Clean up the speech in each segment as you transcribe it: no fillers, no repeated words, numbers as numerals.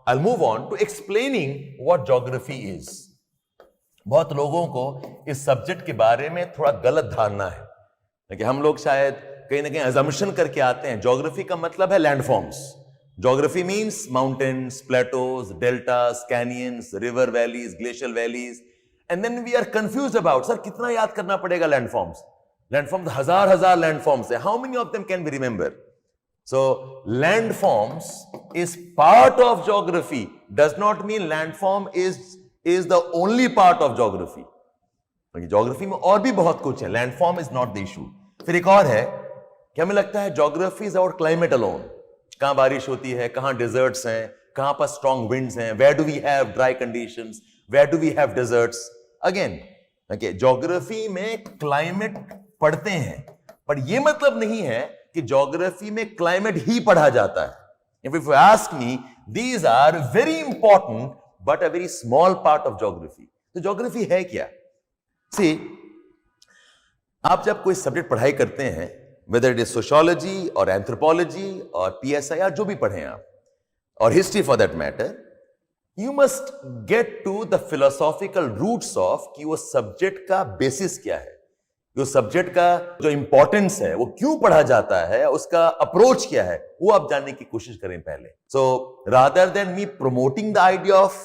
I'll move on to explaining what geography is. बहुत लोगों को इस सब्जेक्ट के बारे में थोड़ा गलत धारणा है कि हम लोग शायद कहीं ना कहीं assumption करके आते हैं ज्योग्राफी का मतलब है landforms. Geography means mountains, plateaus, deltas, canyons, river valleys, glacial valleys, and then we are confused about, sir, कितना याद करना पड़ेगा landforms? Landforms हजार landforms है. How many of them can we remember? So landforms is part of geography. Does not mean landform is the only part of geography. Geography में और भी बहुत कुछ है. Landform is not the issue. फिर एक और है कि हमें लगता है geography is about climate alone. कहां बारिश होती है, कहां डेजर्ट्स हैं, कहां पर स्ट्रॉन्ग विंड्स हैं, where do we have dry conditions, where do we have deserts. Again okay, geography में क्लाइमेट पढ़ते हैं, पर यह मतलब नहीं है कि ज्योग्राफी में क्लाइमेट ही पढ़ा जाता है. If you ask me, these are very important but a very small part of geography. तो ज्योग्राफी है क्या? सी, आप जब कोई सब्जेक्ट पढ़ाई करते हैं, whether it is sociology or anthropology or PSI or जो भी पढ़ें आप, or history for that matter, you must get to the philosophical roots of कि वो सब्जेक्ट का बेसिस क्या है, वो सब्जेक्ट का जो इंपॉर्टेंस है वो क्यों पढ़ा जाता है, उसका अप्रोच क्या है, वो आप जानने की कोशिश करें पहले. So rather than me promoting the idea of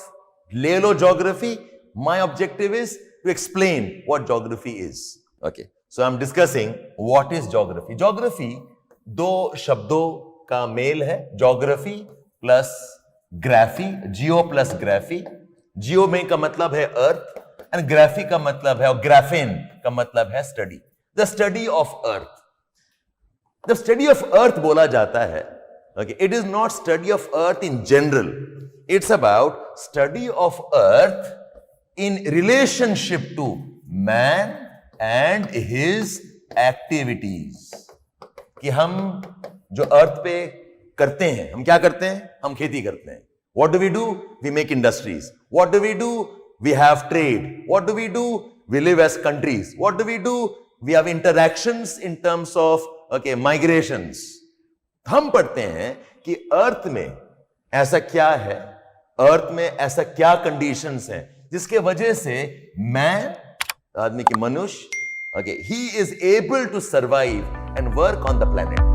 ले लो geography, my objective is to explain what geography is. Okay. So I'm discussing what is geography. Geography दो शब्दों का मेल है, geography plus graphy, geo plus graphy. Geo में का मतलब है earth and graphy का मतलब है, और graphene का मतलब है study. The study of earth. The study of earth बोला जाता है. Okay, it is not study of earth in general. It's about study of earth in relationship to man and his activities. कि हम जो अर्थ पे करते हैं, हम क्या करते हैं? हम खेती करते हैं. What do we do? We make industries. What do we do? We have trade. What do we do? We live as countries. What do we do? We have interactions in terms of migrations. हम पढ़ते हैं कि अर्थ में ऐसा क्या है, अर्थ में ऐसा क्या कंडीशंस हैं जिसके वजह से मैं, आदमी की मनुष्य, he is able to survive and work on the planet.